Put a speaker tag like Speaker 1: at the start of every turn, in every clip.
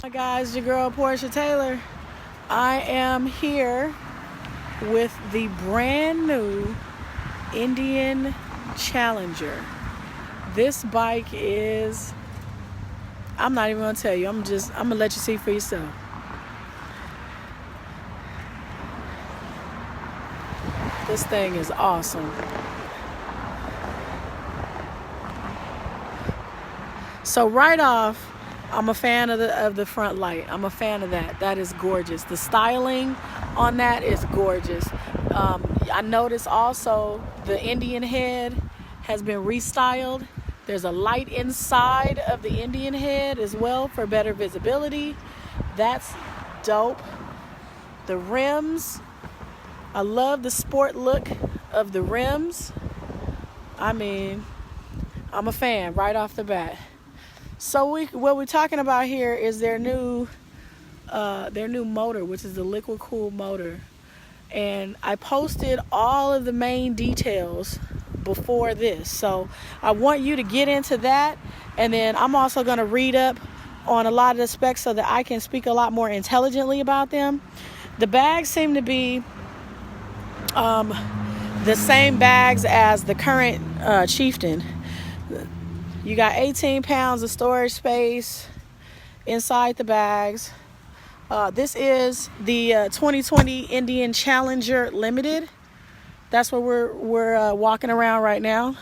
Speaker 1: Hi guys, your girl Portia Taylor. I am here with the brand new Indian Challenger. This bike is, I'm not even gonna tell you, I'm gonna let you see for yourself. This thing is awesome. So right off, I'm a fan of the front light. I'm a fan of that. That is gorgeous. The styling on that is gorgeous. I noticed also the Indian head has been restyled. There's a light inside of the Indian head as well for better visibility. That's dope. The rims, I love the sport look of the rims. I mean, I'm a fan right off the bat. So what we're talking about here is their new motor, which is the liquid cool motor. And I posted all of the main details before this. So I want you to get into that. And then I'm also going to read up on a lot of the specs so that I can speak a lot more intelligently about them. The bags seem to be the same bags as the current Chieftain. You got 18 pounds of storage space inside the bags. This is the 2020 Indian Challenger Limited. That's what we're walking around right now.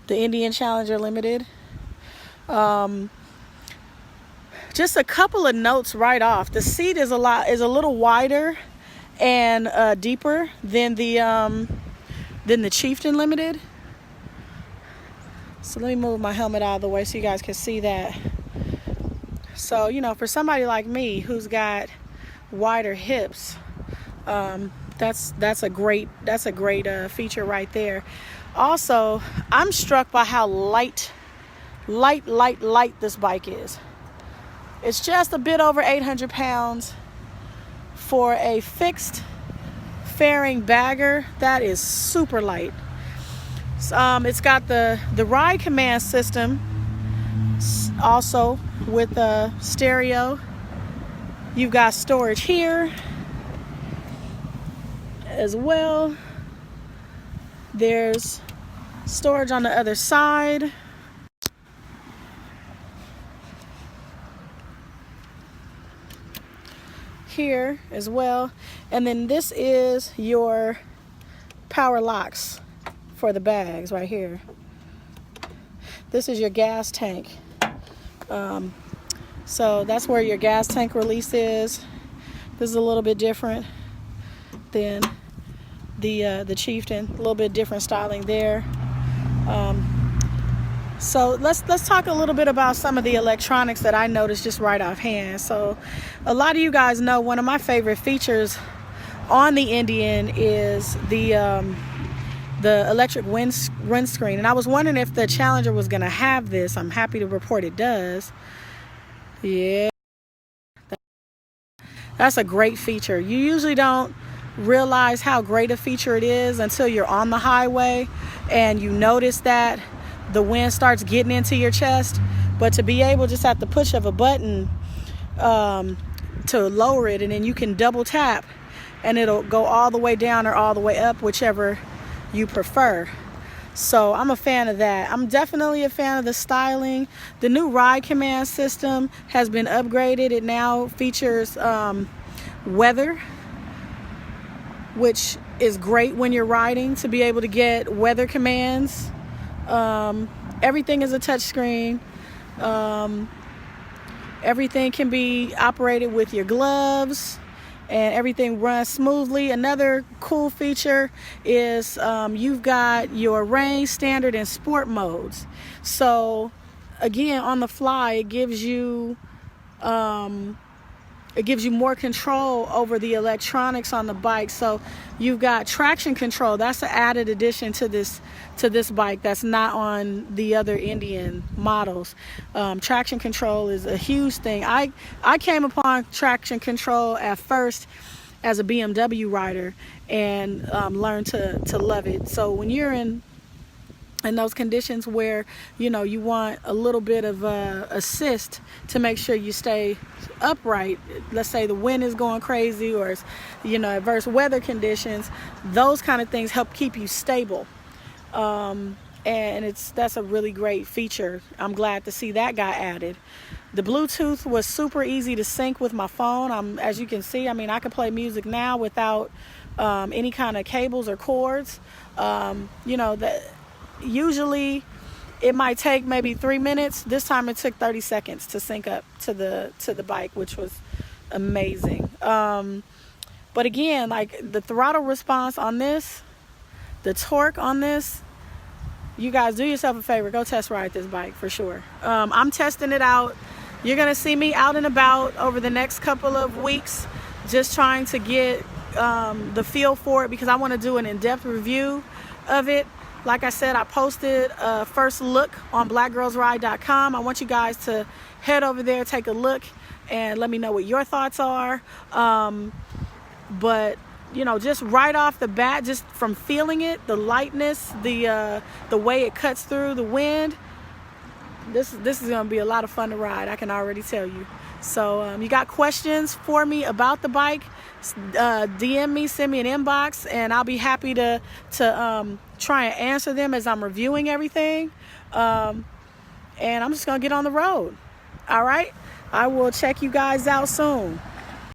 Speaker 1: The Indian Challenger Limited. Just a couple of notes right off. The seat is a little wider and deeper than the Chieftain Limited. So let me move my helmet out of the way so you guys can see that. So, for somebody like me who's got wider hips, that's a great feature right there. Also, I'm struck by how light this bike is. It's just a bit over 800 pounds for a fixed fairing bagger. That is super light. It's got the ride command system also with a stereo. You've got storage here as well. There's storage on the other side. Here as well. And then this is your power locks for the bags right here. This is your gas tank. So that's where your gas tank release is. This is a little bit different than the Chieftain. A little bit different styling there. So let's talk a little bit about some of the electronics that I noticed just right offhand. So a lot of you guys know one of my favorite features on the Indian is the electric windscreen. And I was wondering if the Challenger was going to have this. I'm happy to report it does. Yeah. That's a great feature. You usually don't realize how great a feature it is until you're on the highway and you notice that the wind starts getting into your chest. But to be able just at the push of a button to lower it, and then you can double tap and it'll go all the way down or all the way up, whichever you prefer. So I'm a fan of that. I'm definitely a fan of the styling. The new ride command system has been upgraded. It now features weather, which is great when you're riding, to be able to get weather commands. Everything is a touch screen. Everything can be operated with your gloves, and everything runs smoothly. Another cool feature is you've got your range, standard, and sport modes. So again, on the fly, it gives you more control over the electronics on the bike. So you've got traction control. That's an added addition to this bike that's not on the other Indian models. Traction control is a huge thing. I came upon traction control at first as a BMW rider and learned to love it. So when you're in in those conditions where, you know, you want a little bit of assist to make sure you stay upright. Let's say the wind is going crazy, or it's, you know, adverse weather conditions. Those kind of things help keep you stable. And that's a really great feature. I'm glad to see that got added. The Bluetooth was super easy to sync with my phone. As you can see, I mean, I can play music now without any kind of cables or cords. You know, that usually it might take maybe 3 minutes. This time it took 30 seconds to sync up to the bike, which was amazing. But again, like the throttle response on this, the torque on this, you guys do yourself a favor, go test ride this bike for sure. I'm testing it out. You're gonna see me out and about over the next couple of weeks, just trying to get the feel for it, because I want to do an in-depth review of it. Like I said, I posted a first look on blackgirlsride.com. I want you guys to head over there, take a look, and let me know what your thoughts are. But you know, just right off the bat, just from feeling it, the lightness, the way it cuts through the wind, this is gonna be a lot of fun to ride. I can already tell you. So you got questions for me about the bike, DM me, send me an inbox, and I'll be happy to try and answer them as I'm reviewing everything. And I'm just gonna get on the road. All right, I will check you guys out soon.